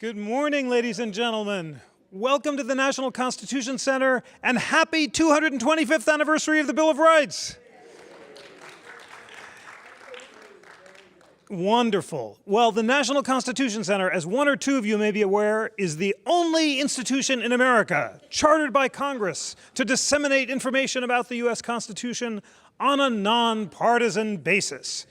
Good morning, ladies and gentlemen. Welcome to the National Constitution Center, and happy 225th anniversary of the Bill of Rights. Wonderful. Well, the National Constitution Center, as one or two of you may be aware, is the only institution in America chartered by Congress to disseminate information about the U.S. Constitution on a nonpartisan basis.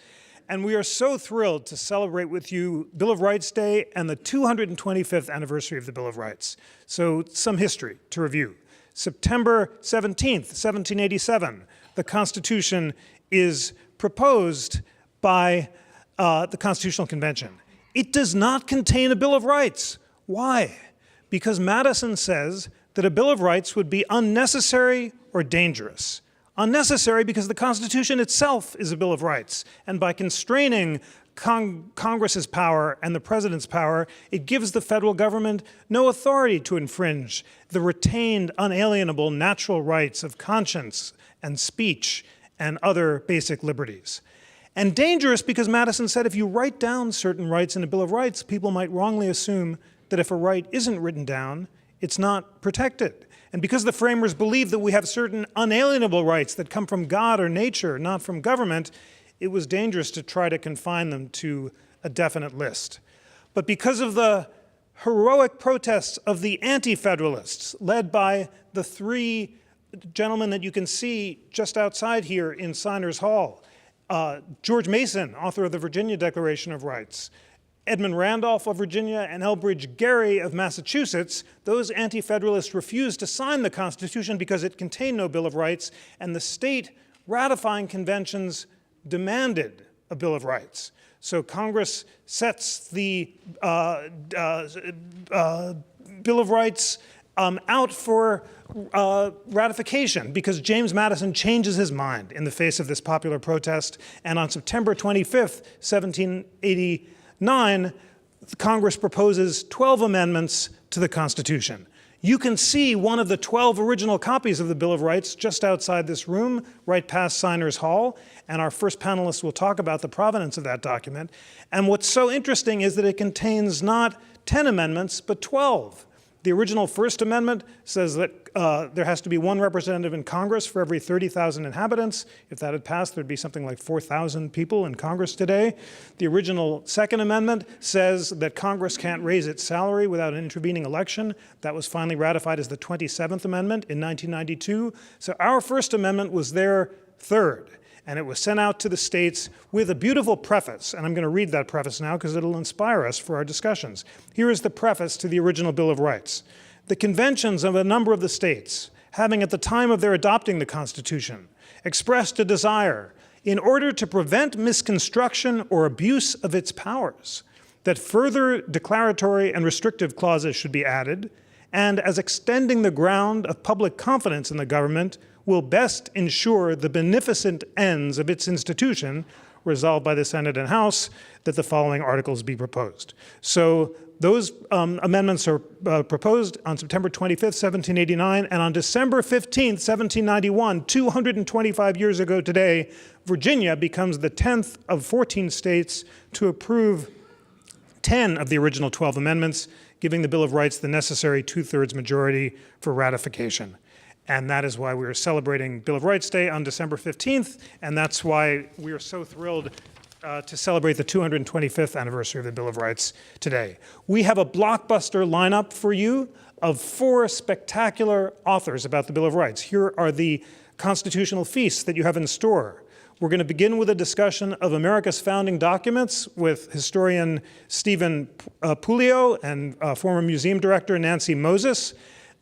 And we are so thrilled to celebrate with you Bill of Rights Day and the 225th anniversary of the Bill of Rights. So some history to review. September 17th, 1787, the Constitution is proposed by the Constitutional Convention. It does not contain a Bill of Rights. Why? Because Madison says that a Bill of Rights would be unnecessary or dangerous. Unnecessary because the Constitution itself is a Bill of Rights, and by constraining Congress's power and the President's power, it gives the federal government no authority to infringe the retained unalienable natural rights of conscience and speech and other basic liberties. And dangerous because Madison said if you write down certain rights in a Bill of Rights, people might wrongly assume that if a right isn't written down, it's not protected. And because the framers believed that we have certain unalienable rights that come from God or nature, not from government, it was dangerous to try to confine them to a definite list. But because of the heroic protests of the anti-federalists, led by the three gentlemen that you can see just outside here in Signers Hall, George Mason, author of the Virginia Declaration of Rights, Edmund Randolph of Virginia, and Elbridge Gerry of Massachusetts, those anti-federalists refused to sign the Constitution because it contained no Bill of Rights, and the state ratifying conventions demanded a Bill of Rights. So Congress sets the Bill of Rights out for ratification because James Madison changes his mind in the face of this popular protest, and on September 25th, 1789, Congress proposes 12 amendments to the Constitution. You can see one of the 12 original copies of the Bill of Rights just outside this room, right past Signers Hall, and our first panelists will talk about the provenance of that document. And what's so interesting is that it contains not 10 amendments, but 12. The original First Amendment says that there has to be one representative in Congress for every 30,000 inhabitants. If that had passed, there'd be something like 4,000 people in Congress today. The original Second Amendment says that Congress can't raise its salary without an intervening election. That was finally ratified as the 27th Amendment in 1992. So our First Amendment was their third. And it was sent out to the states with a beautiful preface. And I'm going to read that preface now because it'll inspire us for our discussions. Here is the preface to the original Bill of Rights. The conventions of a number of the states, having at the time of their adopting the Constitution, expressed a desire, in order to prevent misconstruction or abuse of its powers, that further declaratory and restrictive clauses should be added, and as extending the ground of public confidence in the government will best ensure the beneficent ends of its institution, resolved by the Senate and House, that the following articles be proposed. So those amendments are proposed on September 25th, 1789, and on December 15th, 1791, 225 years ago today, Virginia becomes the 10th of 14 states to approve 10 of the original 12 amendments, giving the Bill of Rights the necessary 2/3 majority for ratification. And that is why we are celebrating Bill of Rights Day on December 15th, and that's why we are so thrilled to celebrate the 225th anniversary of the Bill of Rights today. We have a blockbuster lineup for you of 4 spectacular authors about the Bill of Rights. Here are the constitutional feasts that you have in store. We're going to begin with a discussion of America's founding documents with historian Stephen Puleo and former museum director Nancy Moses.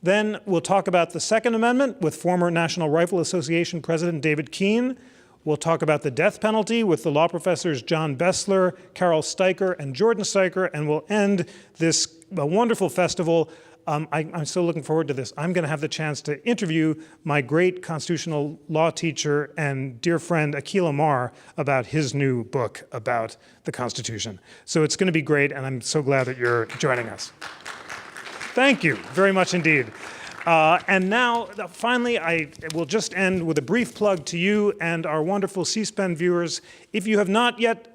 Then we'll talk about the Second Amendment with former National Rifle Association President David Keene. We'll talk about the death penalty with the law professors John Bessler, Carol Steiker, and Jordan Steiker, and we'll end this wonderful festival. I'm so looking forward to this. I'm going to have the chance to interview my great constitutional law teacher and dear friend Akhil Amar about his new book about the Constitution. So it's going to be great, and I'm so glad that you're joining us. Thank you very much indeed. And now, finally, I will just end with a brief plug to you and our wonderful C-SPAN viewers. If you have not yet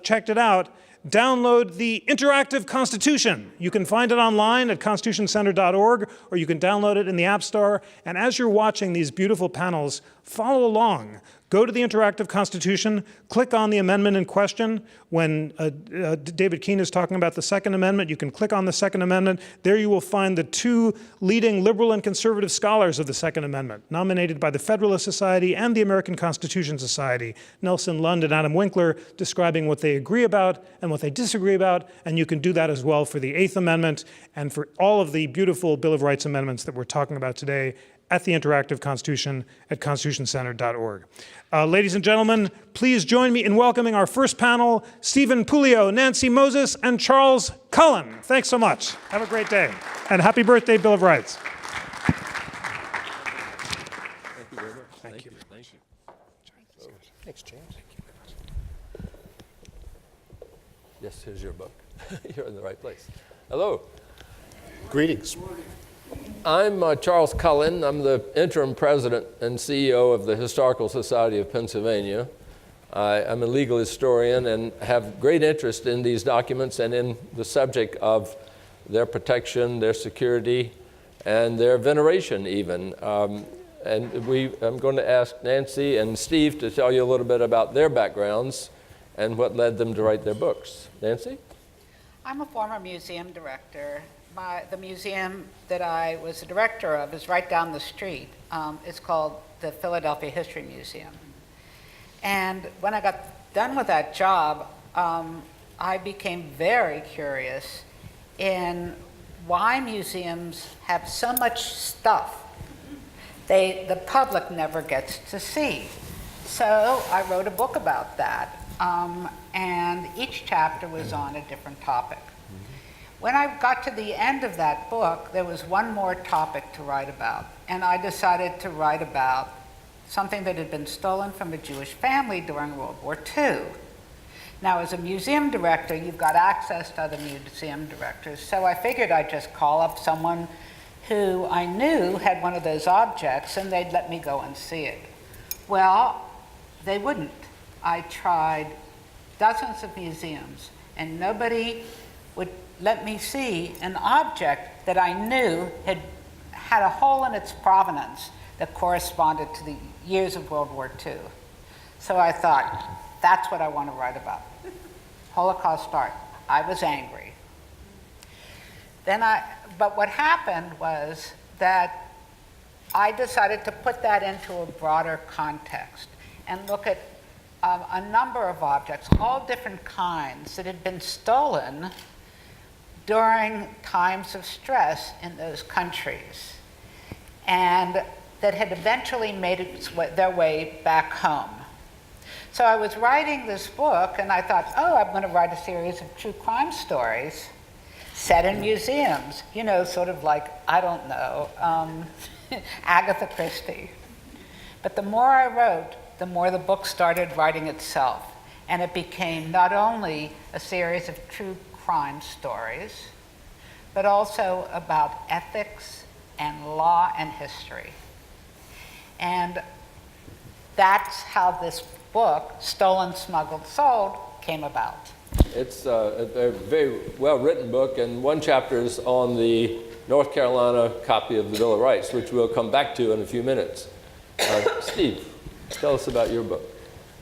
checked it out, download the interactive Constitution. You can find it online at constitutioncenter.org, or you can download it in the App Store. And as you're watching these beautiful panels, follow along. Go to the interactive Constitution, click on the amendment in question. When David Keene is talking about the Second Amendment, you can click on the Second Amendment. There you will find the two leading liberal and conservative scholars of the Second Amendment, nominated by the Federalist Society and the American Constitution Society, Nelson Lund and Adam Winkler, describing what they agree about and what they disagree about. And you can do that as well for the Eighth Amendment and for all of the beautiful Bill of Rights amendments that we're talking about today at the Interactive Constitution at constitutioncenter.org. Ladies and gentlemen, please join me in welcoming our first panel, Stephen Puleo, Nancy Moses, and Charles Cullen. Thanks so much. Have a great day. And happy birthday, Bill of Rights. Thank you very much. Thank you. Thank you. Thanks, James. Yes, here's your book. You're in the right place. Hello. Greetings. I'm Charles Cullen. I'm the interim president and CEO of the Historical Society of Pennsylvania. I'm a legal historian and have great interest in these documents and in the subject of their protection, their security, and their veneration even. I'm going to ask Nancy and Steve to tell you a little bit about their backgrounds and what led them to write their books. Nancy? I'm a former museum director. The museum that I was the director of is right down the street. It's called the Philadelphia History Museum. And when I got done with that job, I became very curious in why museums have so much stuff the public never gets to see. So I wrote a book about that, and each chapter was on a different topic. When I got to the end of that book, there was one more topic to write about, and I decided to write about something that had been stolen from a Jewish family during World War II. Now, as a museum director, you've got access to other museum directors, so I figured I'd just call up someone who I knew had one of those objects, and they'd let me go and see it. Well, they wouldn't. I tried dozens of museums, and nobody would let me see an object that I knew had a hole in its provenance that corresponded to the years of World War II. So I thought, that's what I want to write about. Holocaust art. I was angry. But what happened was that I decided to put that into a broader context and look at a number of objects, all different kinds, that had been stolen during times of stress in those countries, and that had eventually made their way back home. So I was writing this book, and I thought, oh, I'm going to write a series of true crime stories set in museums, you know, sort of like, I don't know, Agatha Christie. But the more I wrote, the more the book started writing itself, and it became not only a series of true crime stories, but also about ethics and law and history. And that's how this book, Stolen, Smuggled, Sold, came about. It's a very well-written book, and one chapter is on the North Carolina copy of the Bill of Rights, which we'll come back to in a few minutes. Steve, tell us about your book.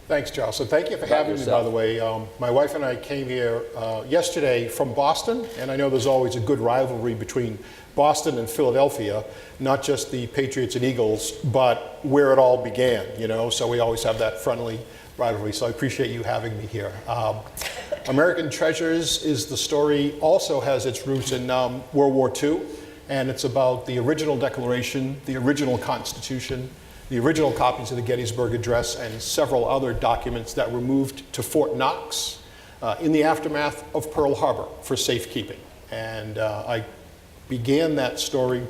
Thanks, Charles. So thank you for having me, by the way. My wife and I came here yesterday from Boston, and I know there's always a good rivalry between Boston and Philadelphia, not just the Patriots and Eagles, but where it all began, you know, so we always have that friendly rivalry, so I appreciate you having me here. American Treasures is the story, also has its roots in World War II, and it's about the original Declaration, the original Constitution, the original copies of the Gettysburg Address, and several other documents that were moved to Fort Knox in the aftermath of Pearl Harbor for safekeeping. And I began that story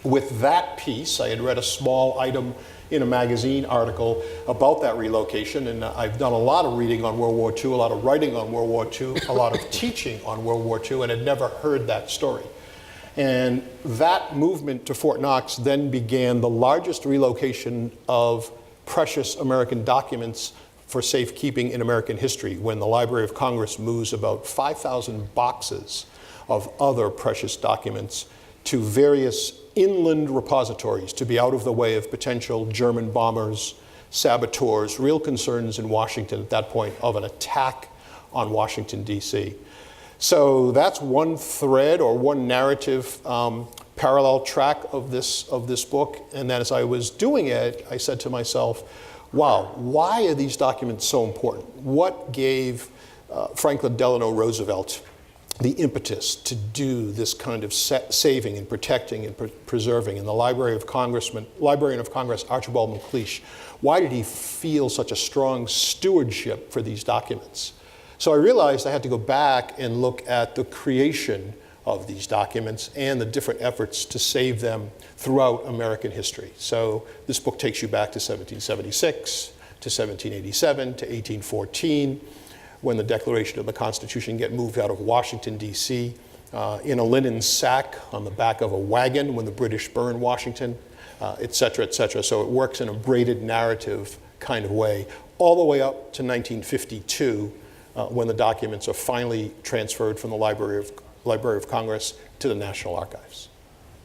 with that piece. I had read a small item in a magazine article about that relocation, and I've done a lot of reading on World War II, a lot of writing on World War II, a lot of teaching on World War II, and had never heard that story. And that movement to Fort Knox then began the largest relocation of precious American documents for safekeeping in American history when the Library of Congress moves about 5,000 boxes of other precious documents to various inland repositories to be out of the way of potential German bombers, saboteurs, real concerns in Washington at that point of an attack on Washington, D.C. So that's one thread or one narrative parallel track of this book. And then as I was doing it, I said to myself, wow, why are these documents so important? What gave Franklin Delano Roosevelt the impetus to do this kind of saving and protecting and preserving? And the Librarian of Congress, Archibald MacLeish, why did he feel such a strong stewardship for these documents? So I realized I had to go back and look at the creation of these documents and the different efforts to save them throughout American history. So this book takes you back to 1776, to 1787, to 1814, when the Declaration of the Constitution get moved out of Washington, D.C., in a linen sack on the back of a wagon when the British burn Washington, et cetera, et cetera. So it works in a braided narrative kind of way, all the way up to 1952, when the documents are finally transferred from the Library of Congress to the National Archives.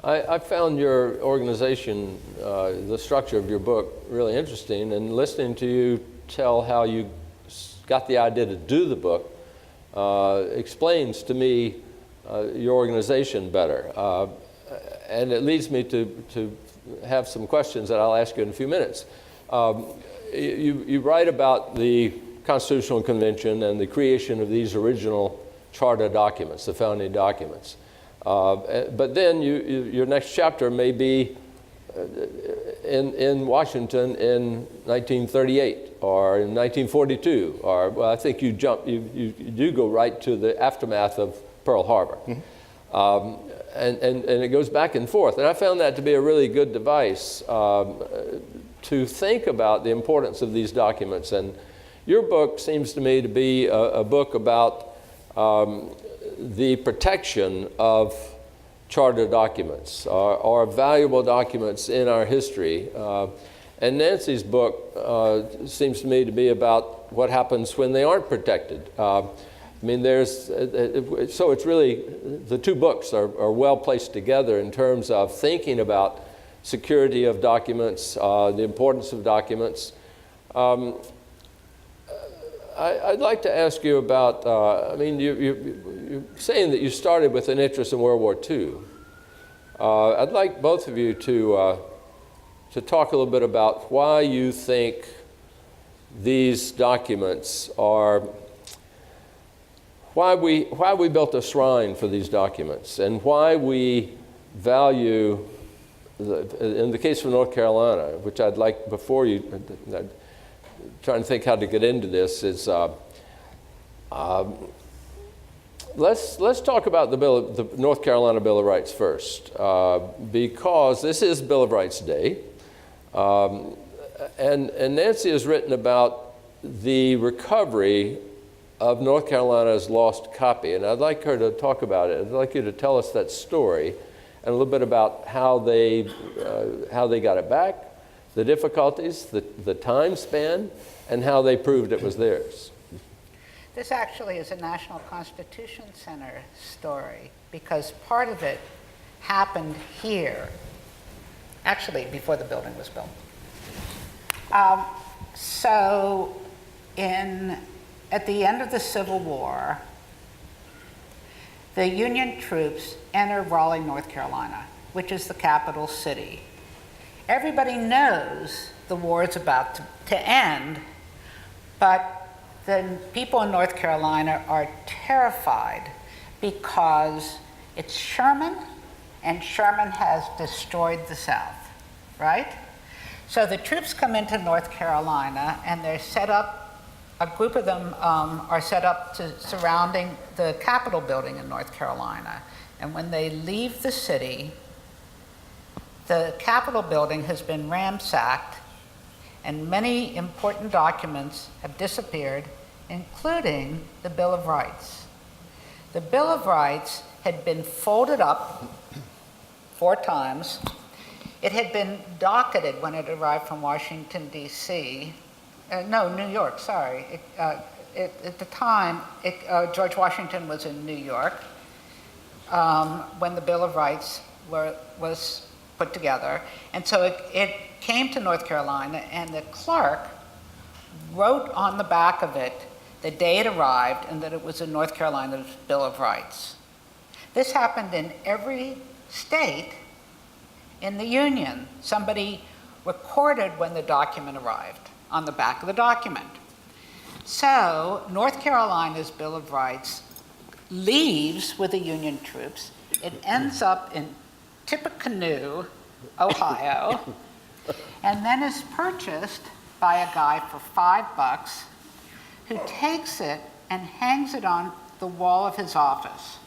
I found your organization, the structure of your book, really interesting, and listening to you tell how you got the idea to do the book explains to me your organization better. And it leads me to have some questions that I'll ask you in a few minutes. You write about the Constitutional Convention and the creation of these original charter documents, the founding documents. But then your next chapter may be in Washington in 1938 or in 1942, or well, I think you do go right to the aftermath of Pearl Harbor. Mm-hmm. And it goes back and forth. And I found that to be a really good device to think about the importance of these documents. And your book seems to me to be a book about the protection of charter documents or valuable documents in our history. And Nancy's book seems to me to be about what happens when they aren't protected. I mean, so it's really, the two books are well placed together in terms of thinking about security of documents, the importance of documents. I'd like to ask you about, I mean, you're saying that you started with an interest in World War II. I'd like both of you to talk a little bit about why you think these documents are, why we built a shrine for these documents, and why we value, in the case of North Carolina, which I'd like before you, trying to think how to get into this, is let's talk about the North Carolina Bill of Rights first, because this is Bill of Rights Day, and Nancy has written about the recovery of North Carolina's lost copy, and I'd like her to talk about it. I'd like you to tell us that story and a little bit about how they got it back, the difficulties, the time span, and how they proved it was theirs. This actually is a National Constitution Center story because part of it happened here, actually before the building was built. So at the end of the Civil War, the Union troops entered Raleigh, North Carolina, which is the capital city. Everybody knows the war is about to end, but the people in North Carolina are terrified because it's Sherman, and Sherman has destroyed the South, right? So the troops come into North Carolina, and they're set up, a group of them are set up surrounding the Capitol building in North Carolina. And when they leave the city, the Capitol building has been ransacked, and many important documents have disappeared, including the Bill of Rights. The Bill of Rights had been folded up 4 times. It had been docketed when it arrived from Washington, D.C., no, New York, sorry. At the time, George Washington was in New York when the Bill of Rights was put together. And so it came to North Carolina, and the clerk wrote on the back of it the day it arrived and that it was in North Carolina's Bill of Rights. This happened in every state in the Union. Somebody recorded when the document arrived on the back of the document. So North Carolina's Bill of Rights leaves with the Union troops. It ends up in Tippecanoe, Ohio, and then is purchased by a guy for $5 who takes it and hangs it on the wall of his office.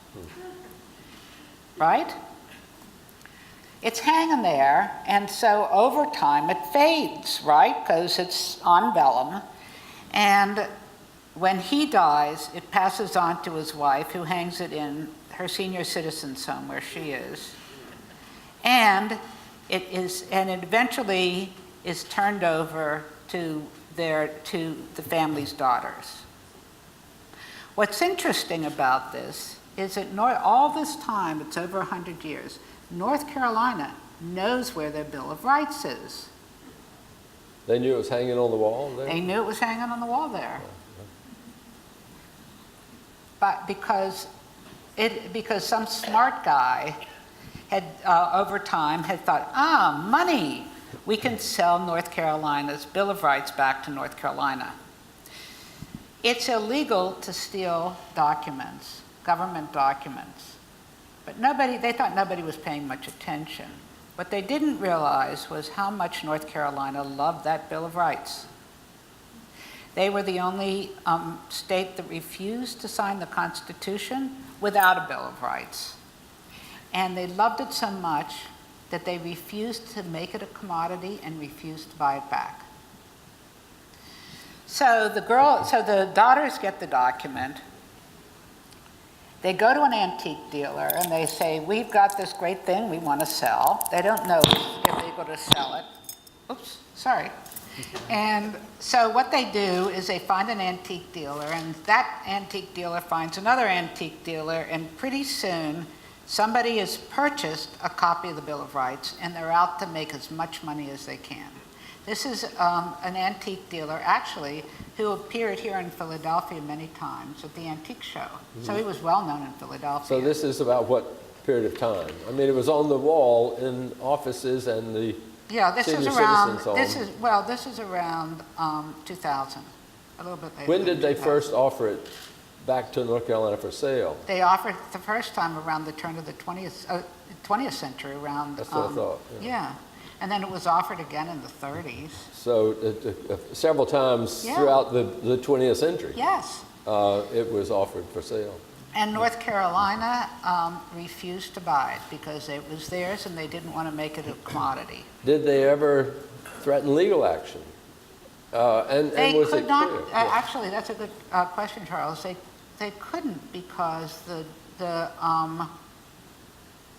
Right? It's hanging there, and so over time it fades, right? Because it's on vellum. And when he dies, it passes on to his wife, who hangs it in her senior citizens home where she is. And it eventually is turned over to the family's daughters. What's interesting about this is that all this time, it's over 100 years, North Carolina knows where their Bill of Rights is. They knew it was hanging on the wall there? They knew it was hanging on the wall there. But because some smart guy had, over time, had thought, money, we can sell North Carolina's Bill of Rights back to North Carolina. It's illegal to steal documents, government documents. But they thought nobody was paying much attention. What they didn't realize was how much North Carolina loved that Bill of Rights. They were the only state that refused to sign the Constitution without a Bill of Rights. And they loved it so much that they refused to make it a commodity and refused to buy it back. So the daughters get the document. They go to an antique dealer and they say, we've got this great thing we want to sell. They don't know if they're going to sell it. Oops, sorry. And so what they do is they find an antique dealer, and that antique dealer finds another antique dealer, and pretty soon somebody has purchased a copy of the Bill of Rights, and they're out to make as much money as they can. This is an antique dealer, actually, who appeared here in Philadelphia many times at the antique show. Mm-hmm. So he was well known in Philadelphia. So this is about what period of time? I mean, it was on the wall in offices and the senior citizens home. This is around 2000, a little bit later. When did they first offer it back to North Carolina for sale? They offered it the first time around the turn of the 20th century, around. That's what I thought. Yeah. And then it was offered again in the 30s. So several times throughout the 20th century. Yes. It was offered for sale. And North Carolina refused to buy it because it was theirs and they didn't want to make it a commodity. Did they ever threaten legal action? And was could it not. clear? Actually, that's a good question, Charles. They couldn't because the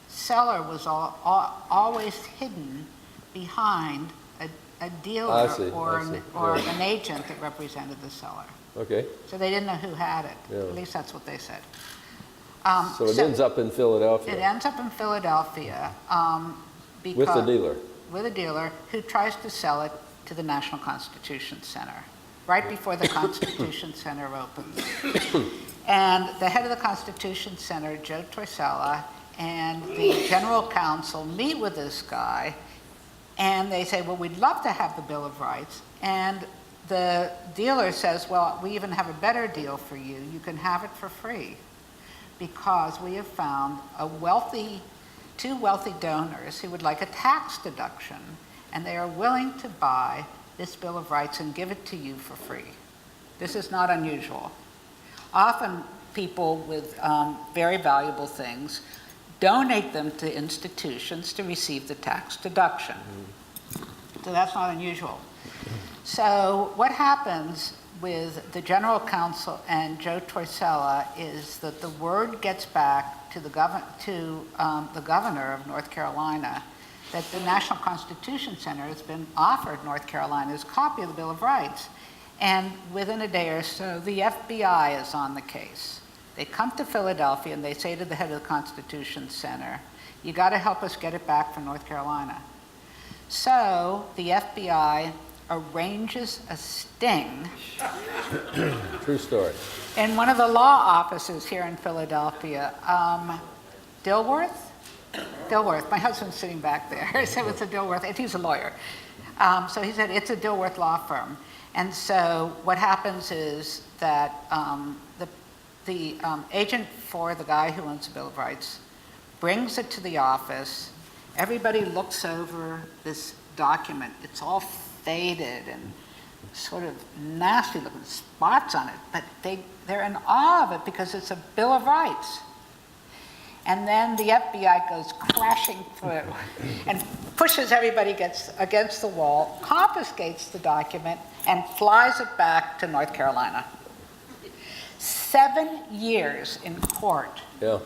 seller was always hidden behind a dealer or an agent that represented the seller. Okay. So they didn't know who had it. Yeah. At least that's what they said. So it ends up in Philadelphia. It ends up in Philadelphia because, with the dealer. With a dealer who tries to sell it to the National Constitution Center, right before the Constitution Center opens. And the head of the Constitution Center, Joe Torsella, and the general counsel meet with this guy, and they say, well, we'd love to have the Bill of Rights. And the dealer says, well, we even have a better deal for you. You can have it for free because we have found two wealthy donors who would like a tax deduction, and they are willing to buy this Bill of Rights and give it to you for free. This is not unusual. Often people with very valuable things donate them to institutions to receive the tax deduction. So that's not unusual. So what happens with the general counsel and Joe Torsella is that the word gets back to the governor of North Carolina that the National Constitution Center has been offered North Carolina's copy of the Bill of Rights. And within a day or so, the FBI is on the case. They come to Philadelphia and they say to the head of the Constitution Center, you got to help us get it back from North Carolina. So the FBI arranges a sting True story. in one of the law offices here in Philadelphia. Dilworth, my husband's sitting back there. He said it's a Dilworth, and he's a lawyer. So he said it's a Dilworth law firm. And so what happens is that the agent for the guy who owns the Bill of Rights brings it to the office. Everybody looks over this document. It's all faded and sort of nasty looking spots on it, but they're in awe of it because it's a Bill of Rights. And then the FBI goes crashing through and pushes everybody against the wall, confiscates the document, and flies it back to North Carolina. 7 years in court Yeah.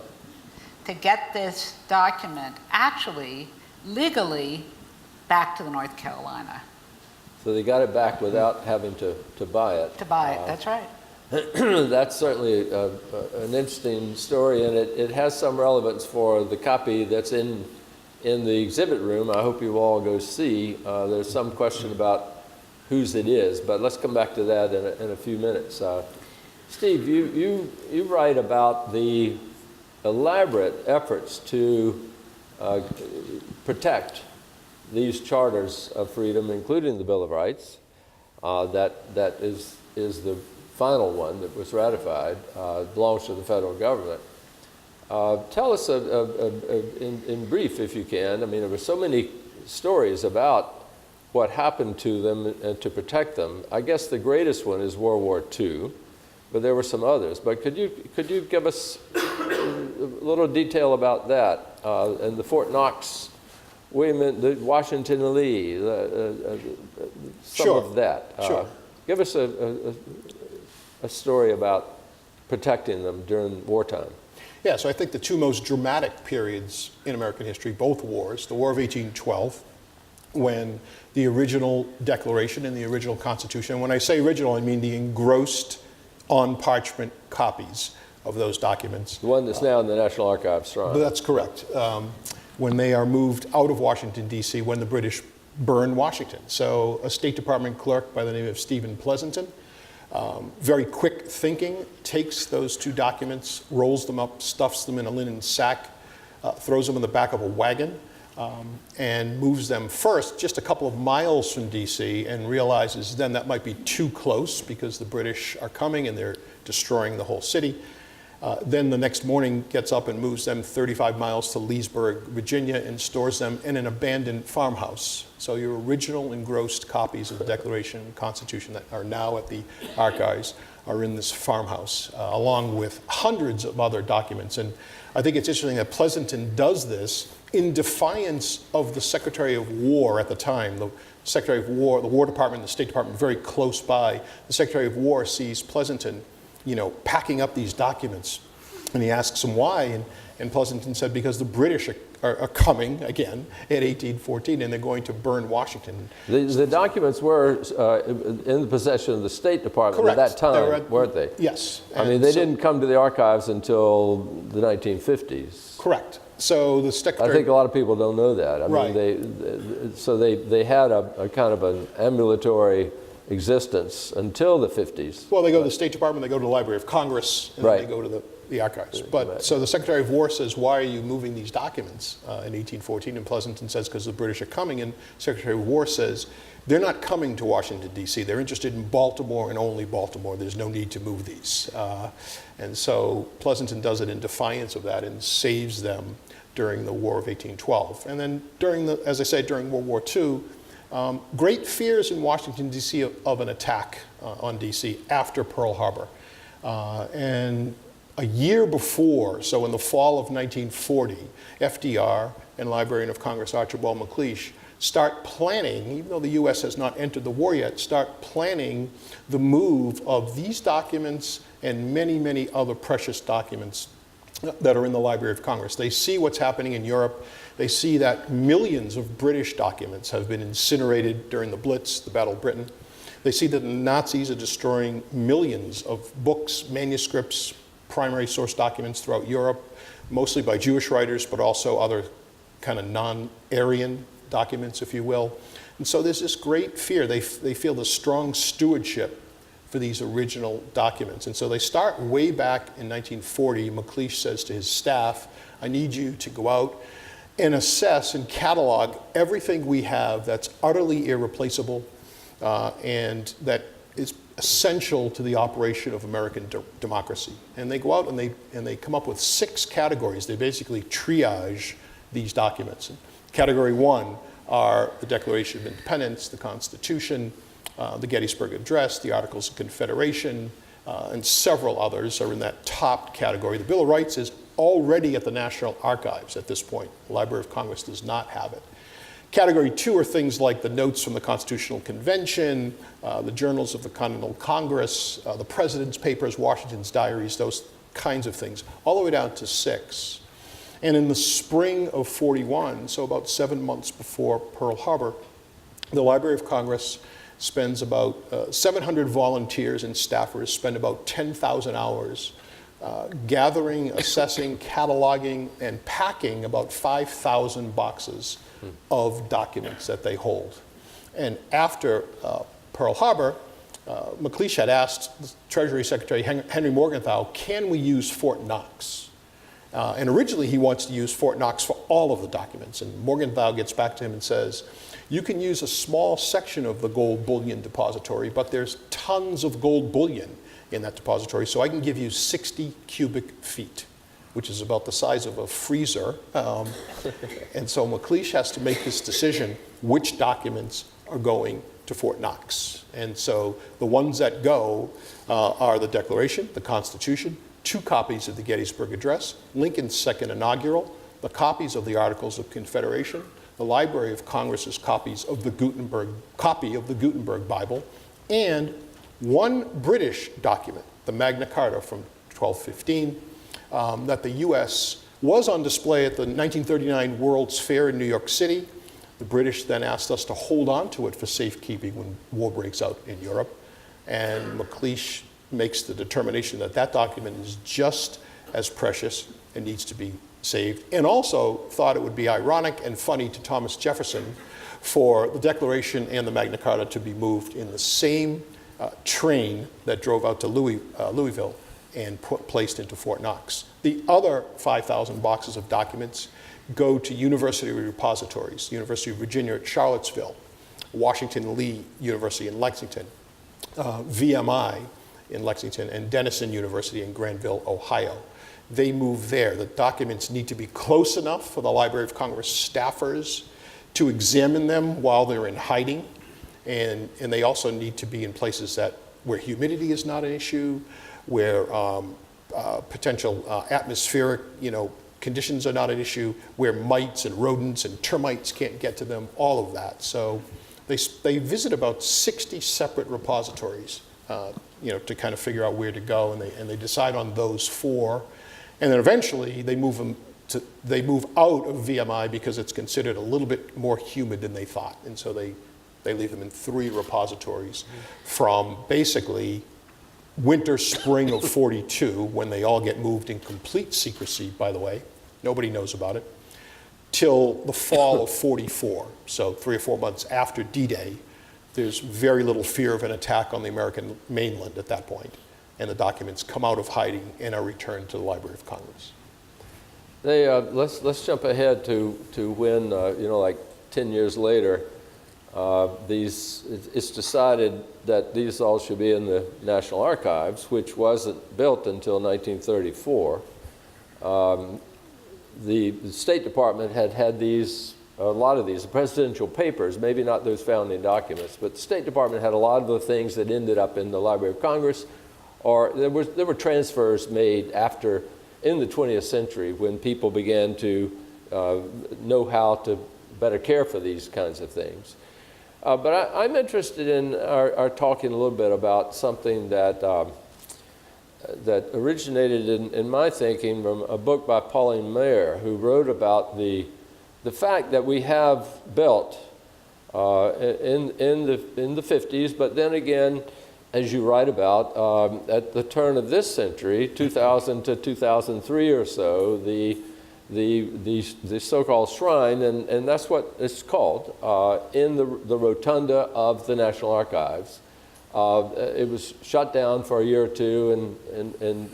to get this document actually, legally, back to the North Carolina. So they got it back without having to buy it. To buy it, that's right. That's certainly an interesting story, and it has some relevance for the copy that's in the exhibit room. I hope you all go see. There's some question about whose it is, but let's come back to that in a few minutes. Steve, you write about the elaborate efforts to protect these charters of freedom, including the Bill of Rights, that is the final one that was ratified, belongs to the federal government. Tell us in brief, if you can. I mean, there were so many stories about what happened to them and to protect them. I guess the greatest one is World War II, but there were some others. But could you give us a little detail about that and the Fort Knox, the Washington Lee, some Sure. of that? Sure. Give us a story about protecting them during wartime. Yeah, so I think the two most dramatic periods in American history, both wars, the War of 1812, when the original Declaration and the original Constitution, and when I say original, I mean the engrossed on parchment copies of those documents. The one that's now in the National Archives Shrine. That's correct. When they are moved out of Washington, D.C., when the British burned Washington. So a State Department clerk by the name of Stephen Pleasanton, very quick thinking, takes those two documents, rolls them up, stuffs them in a linen sack, throws them in the back of a wagon, and moves them first just a couple of miles from D.C. and realizes then that might be too close because the British are coming and they're destroying the whole city. Then the next morning gets up and moves them 35 miles to Leesburg, Virginia, and stores them in an abandoned farmhouse. So your original engrossed copies of the Declaration and Constitution that are now at the archives are in this farmhouse, along with hundreds of other documents. And I think it's interesting that Pleasanton does this in defiance of the Secretary of War at the time. The Secretary of War, the War Department, the State Department, very close by. The Secretary of War sees Pleasanton, packing up these documents. And he asks him why, and Pleasanton said, because the British are coming again at 1814, and they're going to burn Washington. The documents were in the possession of the State Department Correct. at that time, weren't they? Yes. I mean, they didn't come to the archives until the 1950s. Correct. So the Secretary... I think a lot of people don't know that. I Right. mean, they had a kind of an ambulatory existence until the 50s. Well, they go to the State Department, they go to the Library of Congress, and Right. then they go to the archives. But so the Secretary of War says, why are you moving these documents in 1814? And Pleasanton says, because the British are coming. And Secretary of War says, they're not coming to Washington, D.C. They're interested in Baltimore and only Baltimore. There's no need to move these. And so Pleasanton does it in defiance of that and saves them during the War of 1812. And then as I say, during World War II, great fears in Washington, D.C. of an attack on D.C. after Pearl Harbor. And a year before, so in the fall of 1940, FDR and Librarian of Congress Archibald MacLeish start planning, even though the U.S. has not entered the war yet, start planning the move of these documents and many, many other precious documents that are in the Library of Congress. They see what's happening in Europe. They see that millions of British documents have been incinerated during the Blitz, the Battle of Britain. They see that the Nazis are destroying millions of books, manuscripts, primary source documents throughout Europe, mostly by Jewish writers, but also other kind of non-Aryan documents, if you will. And so there's this great fear. They feel the strong stewardship for these original documents. And so they start way back in 1940. McLeish says to his staff, I need you to go out and assess and catalog everything we have that's utterly irreplaceable and that is essential to the operation of American democracy. And they go out and they come up with 6 categories. They basically triage these documents. And category 1 are the Declaration of Independence, the Constitution, the Gettysburg Address, the Articles of Confederation, and several others are in that top category. The Bill of Rights is already at the National Archives at this point. The Library of Congress does not have it. Category 2 are things like the notes from the Constitutional Convention, the journals of the Continental Congress, the President's Papers, Washington's diaries, those kinds of things, all the way down to 6. And in the spring of 41, so about 7 months before Pearl Harbor, the Library of Congress spends about 700 volunteers and staffers spend about 10,000 hours gathering, assessing, cataloging, and packing about 5,000 boxes of documents that they hold. And after Pearl Harbor, McLeish had asked Treasury Secretary Henry Morgenthau, can we use Fort Knox? And originally he wants to use Fort Knox for all of the documents. And Morgenthau gets back to him and says, you can use a small section of the gold bullion depository, but there's tons of gold bullion in that depository, so I can give you 60 cubic feet, which is about the size of a freezer. And so McLeish has to make this decision, which documents are going to Fort Knox. And so the ones that go are the Declaration, the Constitution, 2 copies of the Gettysburg Address, Lincoln's second inaugural, the copies of the Articles of Confederation, the Library of Congress's copies of the copy of the Gutenberg Bible, and 1 British document, the Magna Carta from 1215, that the U.S. was on display at the 1939 World's Fair in New York City. The British then asked us to hold on to it for safekeeping when war breaks out in Europe. And McLeish makes the determination that that document is just as precious and needs to be saved, and also thought it would be ironic and funny to Thomas Jefferson for the Declaration and the Magna Carta to be moved in the same train that drove out to Louisville and placed into Fort Knox. The other 5,000 boxes of documents go to university repositories, University of Virginia at Charlottesville, Washington Lee University in Lexington, VMI in Lexington, and Denison University in Granville, Ohio. They move there. The documents need to be close enough for the Library of Congress staffers to examine them while they're in hiding. And they also need to be in places where humidity is not an issue, where potential atmospheric conditions are not an issue, where mites and rodents and termites can't get to them, all of that. So they visit about 60 separate repositories to kind of figure out where to go, and they decide on those 4. And then eventually they move out of VMI because it's considered a little bit more humid than they thought. And so they leave them in 3 repositories from basically winter, spring of 42, when they all get moved in complete secrecy, by the way. Nobody knows about it, till the fall of 44. So 3 or 4 months after D-Day, there's very little fear of an attack on the American mainland at that point. And the documents come out of hiding and are returned to the Library of Congress. Let's jump ahead to when, like 10 years later, it's decided that these all should be in the National Archives, which wasn't built until 1934. The State Department had these, a lot of these, presidential papers, maybe not those founding documents, but the State Department had a lot of the things that ended up in the Library of Congress, or there were transfers made after, in the 20th century, when people began to know how to better care for these kinds of things. But I'm interested in our talking a little bit about something that that originated in my thinking from a book by Pauline Maier, who wrote about the fact that we have built in the 50s, but then again, as you write about, at the turn of this century, 2000 to 2003 or so, the so-called shrine, and that's what it's called, in the rotunda of the National Archives. It was shut down for a year or two, and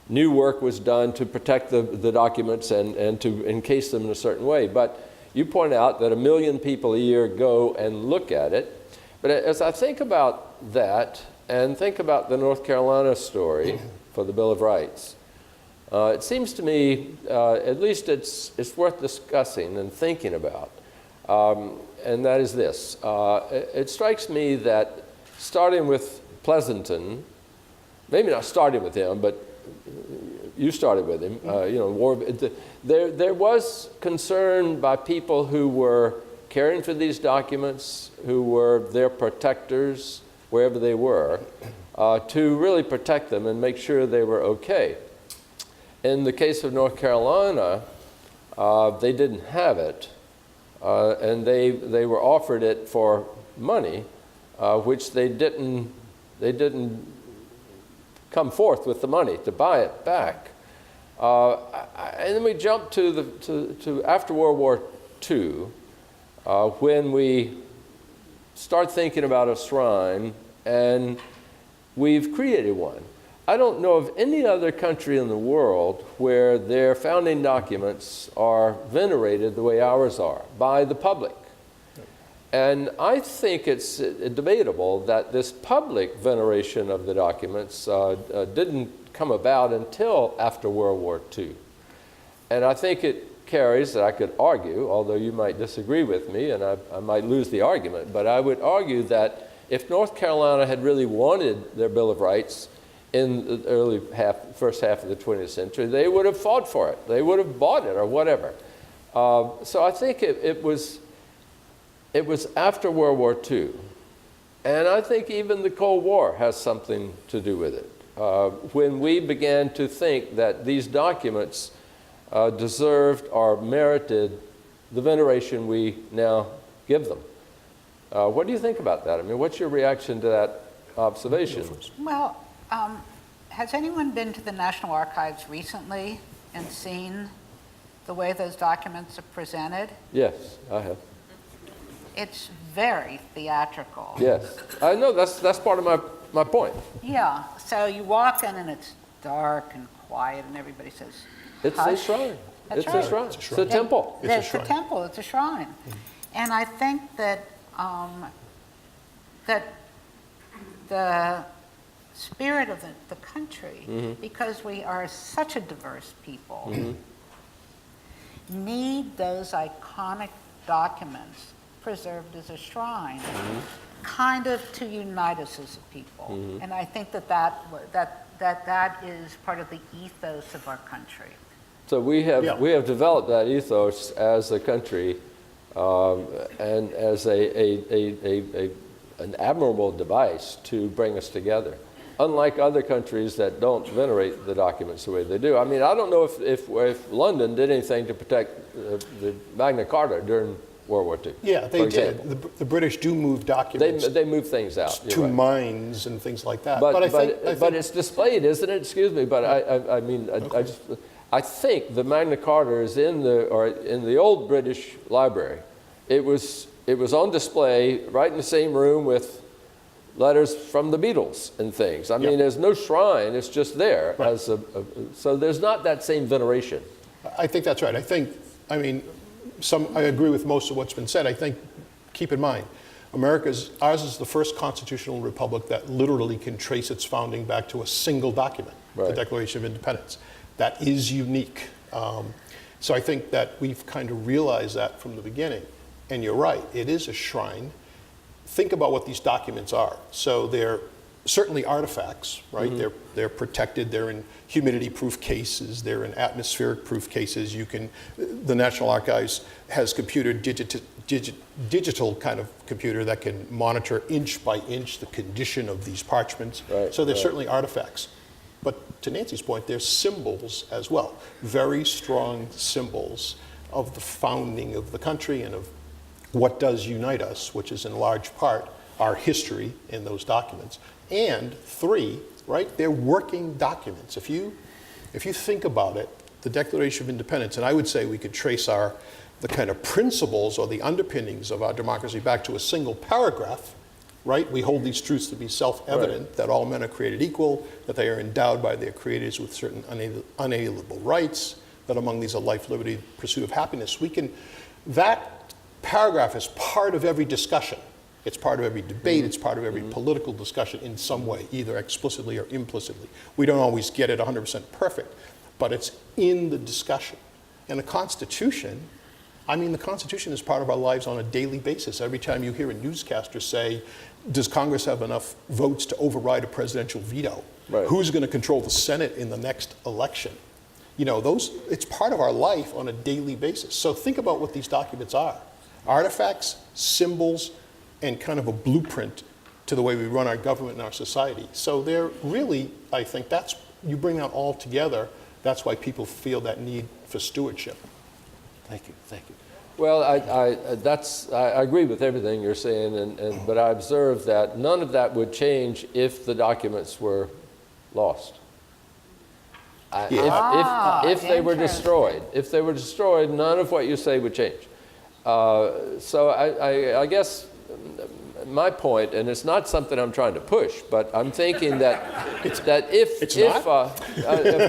new work was done to protect the documents and to encase them in a certain way. But you point out that 1 million people a year go and look at it. But as I think about that and think about the North Carolina story for the Bill of Rights, it seems to me, at least it's worth discussing and thinking about. And that is this. It strikes me that starting with Pleasanton, maybe not starting with him, but you started with him, there was concern by people who were caring for these documents, who were their protectors, wherever they were, to really protect them and make sure they were okay. In the case of North Carolina, they didn't have it, and they were offered it for money, which they didn't come forth with the money to buy it back. And then we jump to after World War II, when we start thinking about a shrine, and we've created one. I don't know of any other country in the world where their founding documents are venerated the way ours are, by the public. And I think it's debatable that this public veneration of the documents didn't come about until after World War II. And I think it carries, that I could argue, although you might disagree with me and I might lose the argument, but I would argue that if North Carolina had really wanted their Bill of Rights in the first half of the 20th century, they would have fought for it. They would have bought it or whatever. So I think it was after World War II. And I think even the Cold War has something to do with it. When we began to think that these documents deserved or merited the veneration we now give them. What do you think about that? I mean, what's your reaction to that observation? Well, has anyone been to the National Archives recently and seen the way those documents are presented? Yes, I have. It's very theatrical. Yes, I know, that's part of my point. Yeah, so you walk in and it's dark and quiet and everybody says, It's hush. a shrine. That's It's right. a shrine. It's a temple. It's a It's a shrine. temple, it's a shrine. And I think that that the spirit of the country, because we are such a diverse people, need those iconic documents preserved as a shrine, kind of to unite us as a people. And I think that is part of the ethos of our country. So we have Yeah. we have developed that ethos as a country, and as an admirable device to bring us together. Unlike other countries that don't venerate the documents the way they do. I mean, I don't know if London did anything to protect the Magna Carta during World War II. Yeah, they did. The British do move documents They move things out. to You're right. mines and things like that. But I think it's displayed, isn't it? Excuse me, but I think the Magna Carta is in the old British Library. It was on display right in the same room with letters from the Beatles and things. I mean, there's no shrine; it's just there. Right. So there's not that same veneration. I think that's right. I agree with most of what's been said. I think, keep in mind, ours is the first constitutional republic that literally can trace its founding back to a single document, the Right. Declaration of Independence. That is unique. So I think that we've kind of realized that from the beginning. And you're right, it is a shrine. Think about what these documents are. So they're certainly artifacts, right? They're protected. They're in humidity-proof cases. They're in atmospheric-proof cases. The National Archives has digital kind of computer that can monitor inch by inch the condition of these parchments. Right, so they're certainly artifacts. But to Nancy's point, they're symbols as well. Very strong symbols of the founding of the country and of what does unite us, which is in large part our history in those documents. And 3, right, they're working documents. If you think about it, the Declaration of Independence, and I would say we could trace the kind of principles or the underpinnings of our democracy back to a single paragraph, right? We hold these truths to be self-evident, that all men are created equal, that they are endowed by their creators with certain unalienable rights, that among these are life, liberty, pursuit of happiness. That paragraph is part of every discussion. It's part of every debate. It's part of every political discussion in some way, either explicitly or implicitly. We don't always get it 100% perfect, but it's in the discussion. And the Constitution, the Constitution is part of our lives on a daily basis. Every time you hear a newscaster say, does Congress have enough votes to override a presidential veto? Right. Who's going to control the Senate in the next election? It's part of our life on a daily basis. So think about what these documents are. Artifacts, symbols, and kind of a blueprint to the way we run our government and our society. So they're really, I think you bring that all together, that's why people feel that need for stewardship. Thank you. Well, I agree with everything you're saying, but I observe that none of that would change if the documents were lost. If they were destroyed. If they were destroyed, none of what you say would change. So I guess my point, and it's not something I'm trying to push, but I'm thinking that of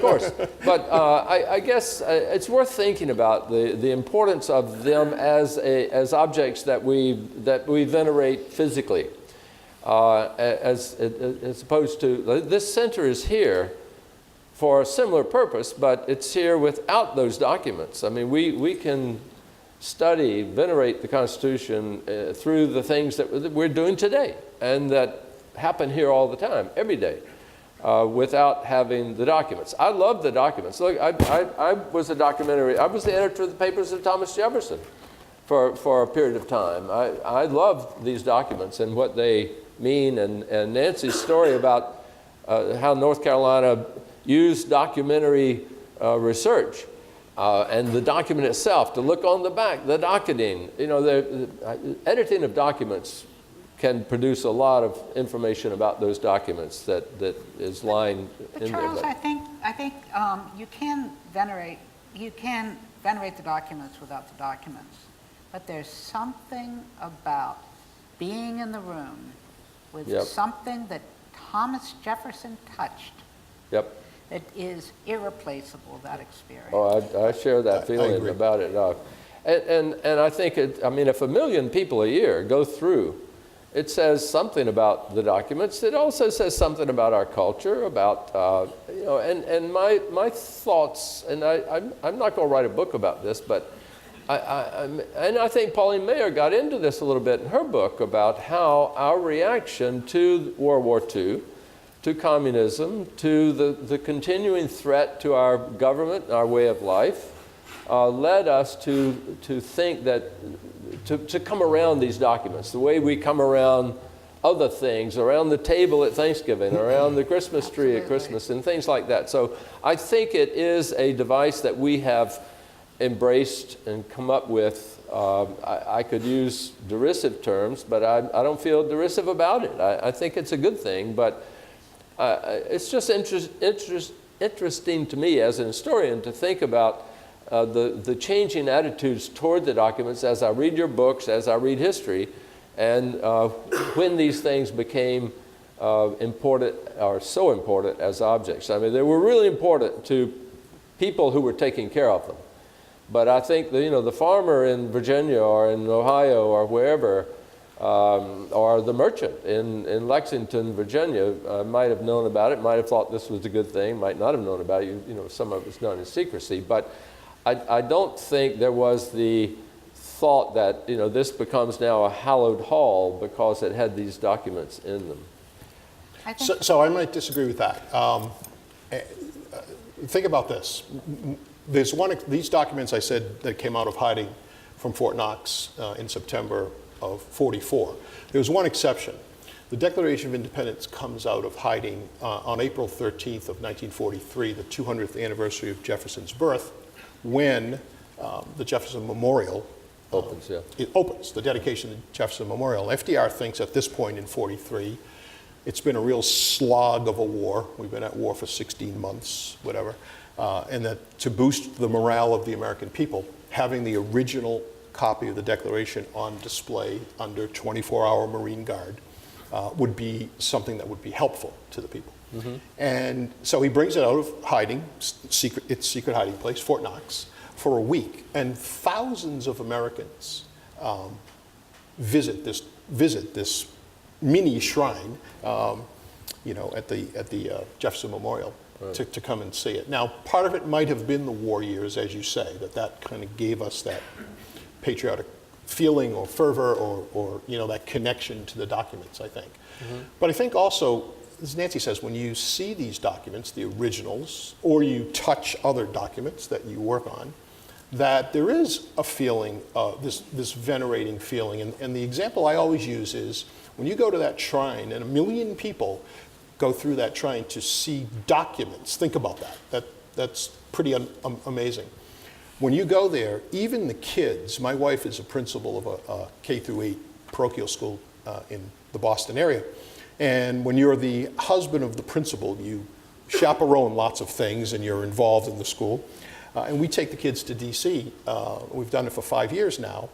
course, but I guess it's worth thinking about the importance of them as objects that we venerate physically, as opposed to this center is here for a similar purpose, but it's here without those documents. I mean, we can study, venerate the Constitution through the things that we're doing today and that happen here all the time, every day, without having the documents. I love the documents. Look, I was the editor of the papers of Thomas Jefferson for a period of time. I love these documents and what they mean, and Nancy's story about how North Carolina used documentary research and the document itself, to look on the back, the docketing. The editing of documents can produce a lot of information about those documents that is lying But in Charles, there. I think you can venerate the documents without the documents, but there's something about being in the room with Yep. something that Thomas Jefferson touched. Yep. It is irreplaceable, that experience. Oh, I share that feeling agree. about it. And I think if 1 million people a year go through, it says something about the documents. It also says something about our culture, about, and my thoughts, and I'm not going to write a book about this, but I think Pauline Maier got into this a little bit in her book about how our reaction to World War II, to communism, to the continuing threat to our government, our way of life, led us to think that, to come around these documents, the way we come around other things, around the table at Thanksgiving, around the Christmas tree at Christmas, and things like that. So I think it is a device that we have embraced and come up with. I could use derisive terms, but I don't feel derisive about it. I think it's a good thing, but it's just interesting to me as an historian to think about the changing attitudes toward the documents as I read your books, as I read history, and when these things became important, or so important as objects. I mean, they were really important to people who were taking care of them. But I think the farmer in Virginia or in Ohio or wherever, or the merchant in Lexington, Virginia, might have known about it, might have thought this was a good thing, might not have known about it. Some of it's done in secrecy. But I don't think there was the thought that this becomes now a hallowed hall because it had these documents in them. I think So I might disagree with that. Think about this. There's these documents I said that came out of hiding from Fort Knox in September of '44. There was one exception. The Declaration of Independence comes out of hiding on April 13th of 1943, the 200th anniversary of Jefferson's birth, when the Jefferson Memorial Opens, yeah. it opens, the dedication of the Jefferson Memorial. FDR thinks at this point in '43, it's been a real slog of a war. We've been at war for 16 months, whatever. And that to boost the morale of the American people, having the original copy of the Declaration on display under 24-hour Marine Guard would be something that would be helpful to the people. Mm-hmm. And so he brings it out of hiding, its secret hiding place, Fort Knox, for a week. And thousands of Americans visit this mini shrine, at the Jefferson Memorial, right, to come and see it. Now, part of it might have been the war years, as you say, that kind of gave us that patriotic feeling or fervor or that connection to the documents, I think. Mm-hmm. But I think also, as Nancy says, when you see these documents, the originals, or you touch other documents that you work on, that there is a feeling, this venerating feeling. And the example I always use is when you go to that shrine and 1 million people go through that shrine to see documents, think about that. That's pretty amazing. When you go there, even the kids, my wife is a principal of a K-8 parochial school in the Boston area. And when you're the husband of the principal, you chaperone lots of things and you're involved in the school. And we take the kids to DC. We've done it for 5 years now.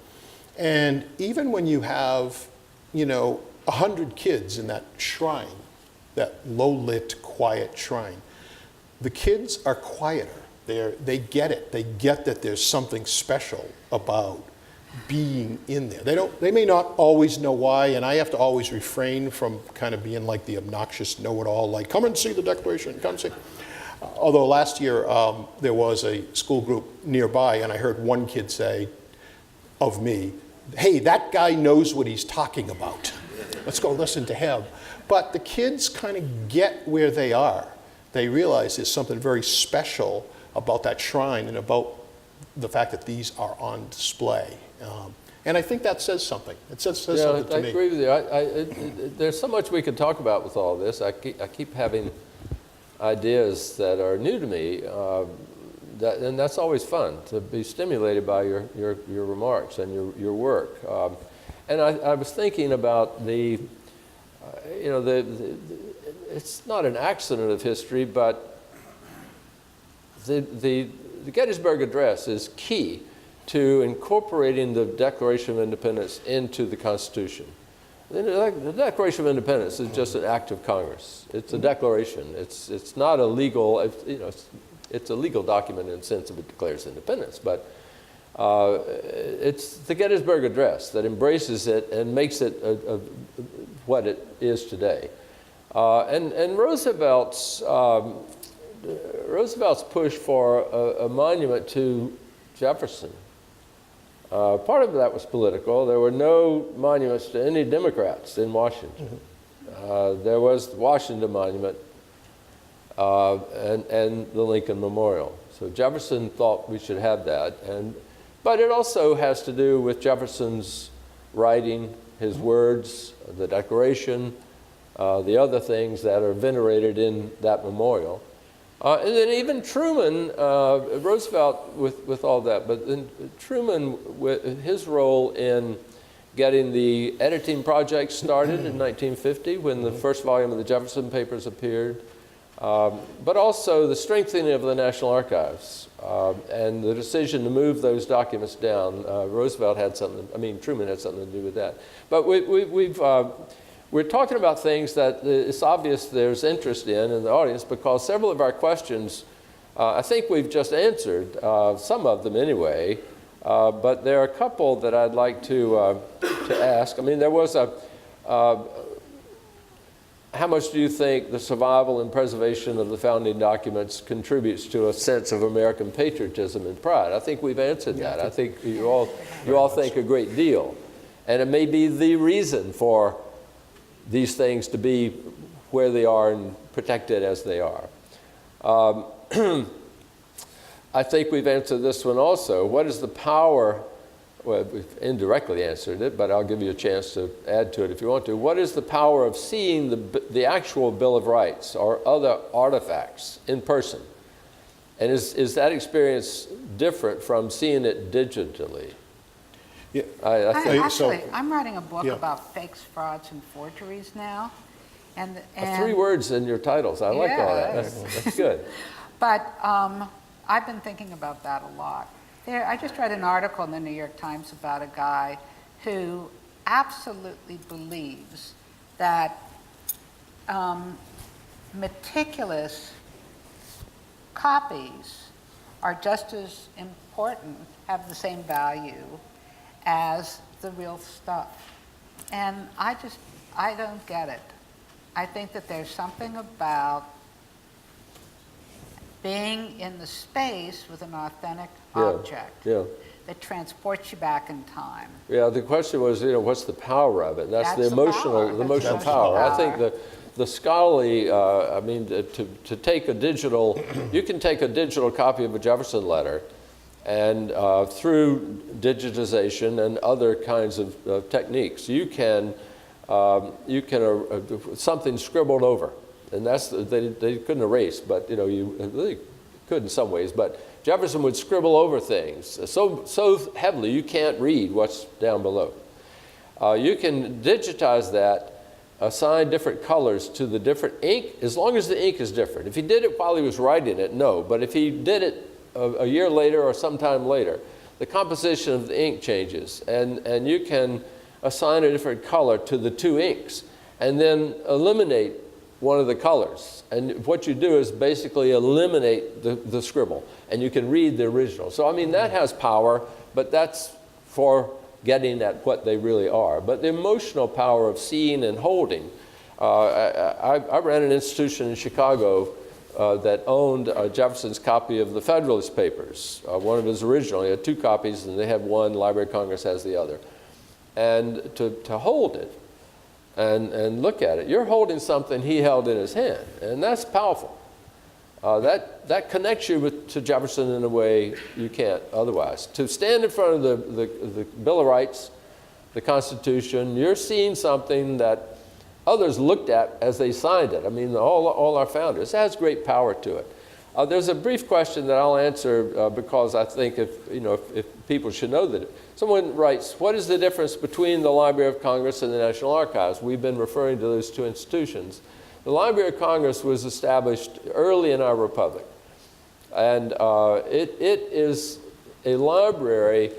And even when you have, 100 kids in that shrine, that low-lit, quiet shrine, the kids are quieter. They get it. They get that there's something special about being in there. They may not always know why, and I have to always refrain from kind of being like the obnoxious know-it-all, like, come and see the Declaration, come see. Although last year there was a school group nearby, and I heard one kid say of me, hey, that guy knows what he's talking about. Let's go listen to him. But the kids kind of get where they are. They realize there's something very special about that shrine and about the fact that these are on display. And I think that says something. It says something to me. I agree with you. There's so much we could talk about with all this. I keep having ideas that are new to me, and that's always fun, to be stimulated by your remarks and your work. And I was thinking about it's not an accident of history, but the Gettysburg Address is key to incorporating the Declaration of Independence into the Constitution. The Declaration of Independence is just an act of Congress. It's a declaration. It's not a legal, it's a legal document in the sense of it declares independence, but it's the Gettysburg Address that embraces it and makes it what it is today. And Roosevelt's push for a monument to Jefferson, part of that was political. There were no monuments to any Democrats in Washington. There was the Washington Monument and the Lincoln Memorial. So Jefferson thought we should have that. But it also has to do with Jefferson's writing, his words, the Declaration, the other things that are venerated in that memorial. And then even Truman, Roosevelt with all that, but then Truman, with his role in getting the editing project started in 1950 when the first volume of the Jefferson Papers appeared, but also the strengthening of the National Archives and the decision to move those documents down. Truman had something to do with that. But we're talking about things that it's obvious there's interest in the audience, because several of our questions, I think we've just answered, some of them anyway, but there are a couple that I'd like to ask. I mean, there was how much do you think the survival and preservation of the founding documents contributes to a sense of American patriotism and pride? I think we've answered that. I think you all think a great deal. And it may be the reason for these things to be where they are and protected as they are. I think we've answered this one also. What is the power? Well, we've indirectly answered it, but I'll give you a chance to add to it if you want to. What is the power of seeing the actual Bill of Rights or other artifacts in person? And is that experience different from seeing it digitally? Yeah. I'm writing a book about fakes, frauds, and forgeries now. And 3 words in your titles. I like all that. That's good. But I've been thinking about that a lot. I just read an article in the New York Times about a guy who absolutely believes that meticulous copies are just as important, have the same value as the real stuff. And I don't get it. I think that there's something about being in the space with an authentic object that transports you back in time. Yeah, the question was, what's the power of it? That's the power. emotional power. I think the scholarly, to take a digital, you can take a digital copy of a Jefferson letter, and through digitization and other kinds of techniques, you can something scribbled over. And that's, they couldn't erase, but they could in some ways. But Jefferson would scribble over things so heavily you can't read what's down below. You can digitize that, assign different colors to the different ink, as long as the ink is different. If he did it while he was writing it, no. But if he did it a year later or sometime later, the composition of the ink changes. And you can assign a different color to the 2 inks, and then eliminate one of the colors. And what you do is basically eliminate the scribble, and you can read the original. So, I mean, that has power, but that's for getting at what they really are. But the emotional power of seeing and holding. I ran an institution in Chicago that owned Jefferson's copy of the Federalist Papers, one of his original. He had 2 copies, and they have one, Library of Congress has the other. And to hold it, and look at it. You're holding something he held in his hand, and that's powerful. That connects you to Jefferson in a way you can't otherwise. To stand in front of the Bill of Rights, the Constitution, you're seeing something that others looked at as they signed it. I mean, all our founders. It has great power to it. There's a brief question that I'll answer because I think if people should know that. Someone writes, what is the difference between the Library of Congress and the National Archives? We've been referring to those 2 institutions. The Library of Congress was established early in our republic. And it is a library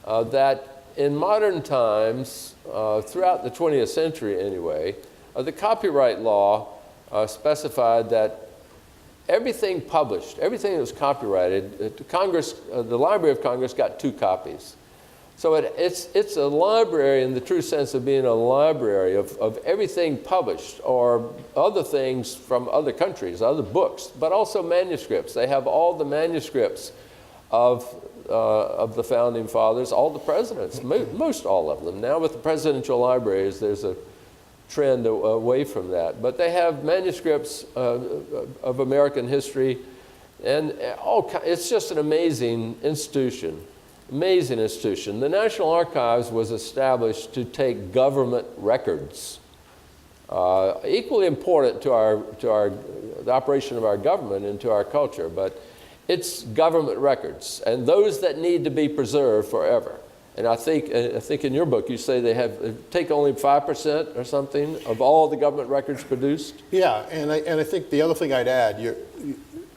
that in modern times, throughout the 20th century anyway, the copyright law specified that everything published, everything that was copyrighted, Congress, the Library of Congress got 2 copies. So it's a library in the true sense of being a library of everything published or other things from other countries, other books, but also manuscripts. They have all the manuscripts of the Founding Fathers, all the presidents, most all of them. Now with the presidential libraries, there's a trend away from that. But they have manuscripts of American history, and it's just an amazing institution. Amazing institution. The National Archives was established to take government records, equally important to the operation of our government and to our culture, but it's government records, and those that need to be preserved forever. And I think in your book you say they take only 5% or something of all the government records produced. Yeah, and I think the other thing I'd add,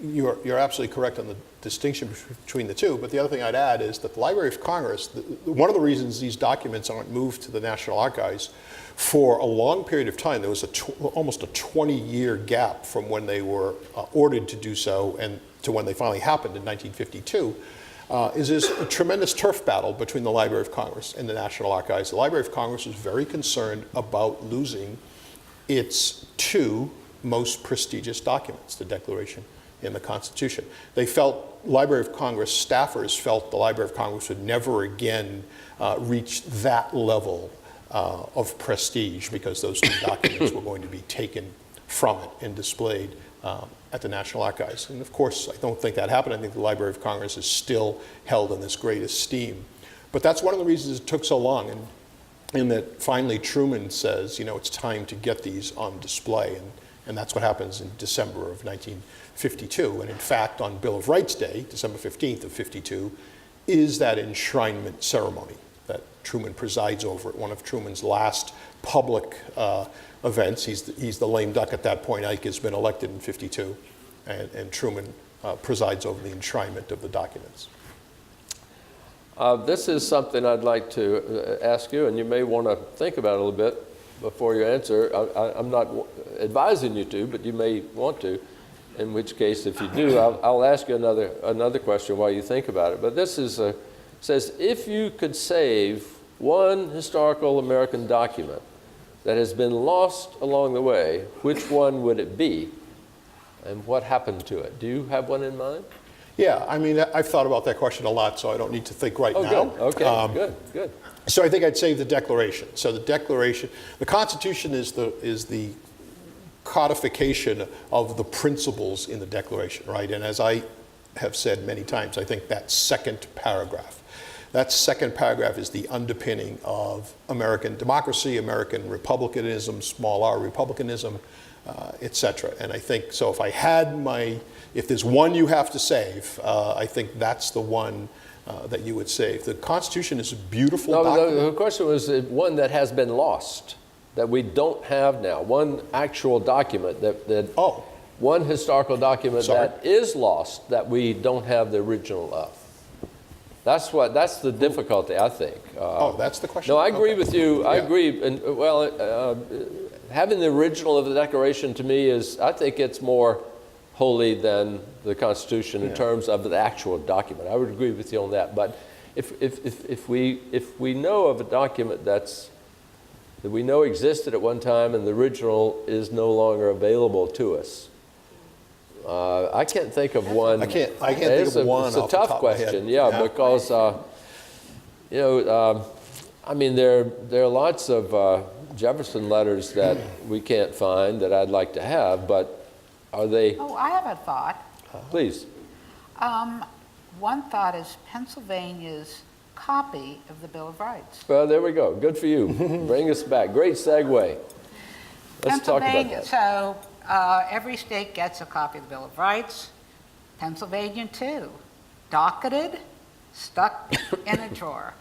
you're absolutely correct on the distinction between the 2, but the other thing I'd add is that the Library of Congress, one of the reasons these documents aren't moved to the National Archives, for a long period of time, there was almost a 20-year gap from when they were ordered to do so and to when they finally happened in 1952, is a tremendous turf battle between the Library of Congress and the National Archives. The Library of Congress was very concerned about losing its 2 most prestigious documents, the Declaration and the Constitution. They felt, Library of Congress staffers felt the Library of Congress would never again reach that level of prestige because those 2 documents were going to be taken from it and displayed at the National Archives. And of course, I don't think that happened. I think the Library of Congress is still held in this great esteem. But that's one of the reasons it took so long, and in that finally Truman says, you know, it's time to get these on display, and that's what happens in December of 1952. And in fact, on Bill of Rights Day, December 15th of 52, is that enshrinement ceremony that Truman presides over at one of Truman's last public events. He's the lame duck at that point. Ike has been elected in 52, and Truman presides over the enshrinement of the documents. This is something I'd like to ask you, and you may want to think about it a little bit before you answer. I'm not advising you to, but you may want to, in which case, if you do, I'll ask you another question while you think about it. But this is says, if you could save one historical American document that has been lost along the way, which one would it be, and what happened to it? Do you have one in mind? Yeah, I mean, I've thought about that question a lot, so I don't need to think right now. Good. Okay, good. So I think I'd save the Declaration. So the Declaration, the Constitution is the codification of the principles in the Declaration, right? And as I have said many times, I think that second paragraph is the underpinning of American democracy, American republicanism, small r republicanism, et cetera. And I think, so if there's one you have to save, I think that's the one that you would save. The Constitution is a beautiful document. The question was one that has been lost, that we don't have now. One actual document one historical document that is lost that we don't have the original of. That's the difficulty, I think. That's the question? No, I agree with you. I agree. And having the original of the Declaration to me I think it's more holy than the Constitution in terms of the actual document. I would agree with you on that. But if we know of a document that we know existed at one time and the original is no longer available to us, I can't think of one. I can't think of one. It's a tough question, because I mean, there are lots of Jefferson letters that we can't find that I'd like to have, but are they? Oh, I have a thought. Please. One thought is Pennsylvania's copy of the Bill of Rights. Well, there we go. Good for you. Bring us back. Great segue. Let's talk about that. So every state gets a copy of the Bill of Rights. Pennsylvania too. Docketed, stuck in a drawer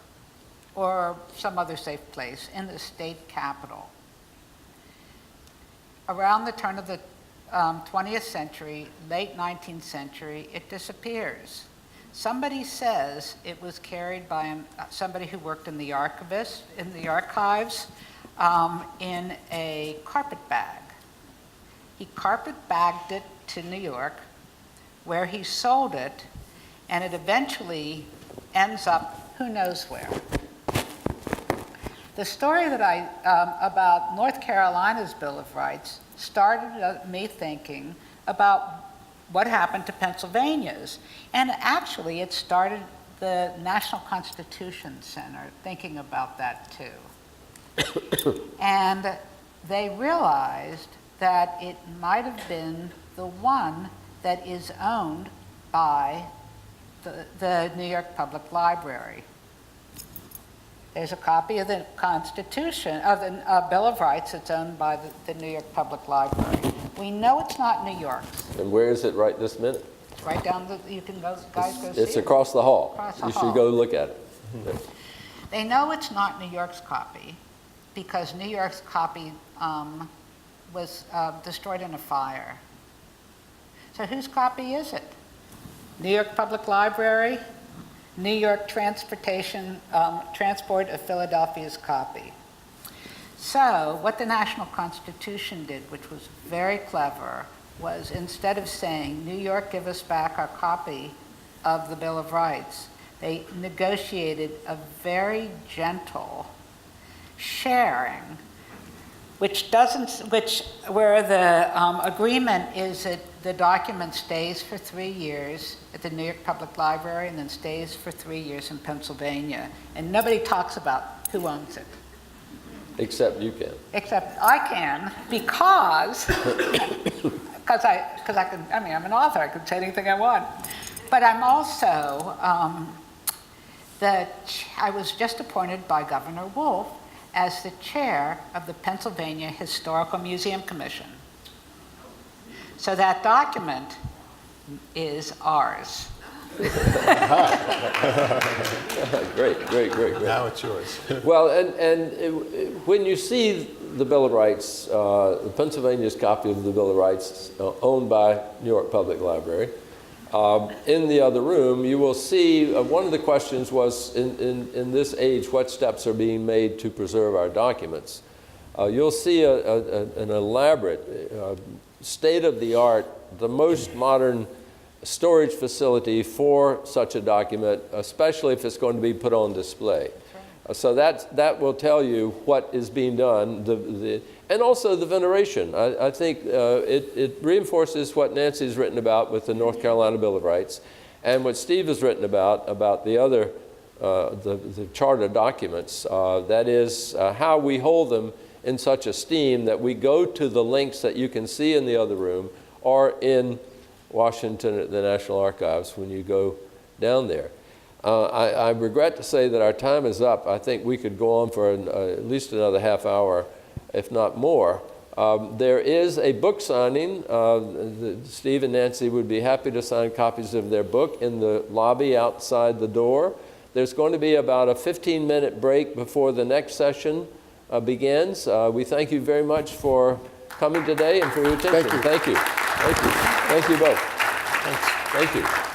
or some other safe place in the state capitol. Around the turn of the 20th century, late 19th century, it disappears. Somebody says it was carried by somebody who worked in the archives, in a carpet bag. He carpet bagged it to New York, where he sold it, and it eventually ends up who knows where. The story that about North Carolina's Bill of Rights started me thinking about what happened to Pennsylvania's. And actually, it started the National Constitution Center thinking about that too. And they realized that it might have been the one that is owned by the New York Public Library. There's a copy of the Constitution, of the Bill of Rights that's owned by the New York Public Library. We know it's not New York's. And where is it right this minute? It's right down you can go, guys go see it. It's across the hall. You should go look at it. Mm-hmm. They know it's not New York's copy because New York's copy was destroyed in a fire. So whose copy is it? New York Public Library, New York Transport of Philadelphia's copy. So what the National Constitution did, which was very clever, was instead of saying, New York, give us back our copy of the Bill of Rights, they negotiated a very gentle sharing, where the agreement is that the document stays for 3 years at the New York Public Library and then stays for 3 years in Pennsylvania. And nobody talks about who owns it. Except you can. Except I can because I can. I mean, I'm an author. I can say anything I want. But I'm also I was just appointed by Governor Wolf as the chair of the Pennsylvania Historical Museum Commission. So that document is ours. Great. Now it's yours. Well, when you see the Bill of Rights, Pennsylvania's copy of the Bill of Rights, owned by New York Public Library, in the other room, you will see one of the questions was, in this age, what steps are being made to preserve our documents? You'll see an elaborate, state-of-the-art, the most modern storage facility for such a document, especially if it's going to be put on display. So that will tell you what is being done, and also the veneration. I think it reinforces what Nancy's written about with the North Carolina Bill of Rights, and what Steve has written about the other, the charter documents. That is how we hold them in such esteem that we go to the links that you can see in the other room or in Washington at the National Archives when you go down there. I regret to say that our time is up. I think we could go on for at least another half hour, if not more. There is a book signing. Steve and Nancy would be happy to sign copies of their book in the lobby outside the door. There's going to be about a 15-minute break before the next session begins. We thank you very much for coming today and for your attention. Thank you. Thank you. Thank you. Thank you both. Thanks. Thank you.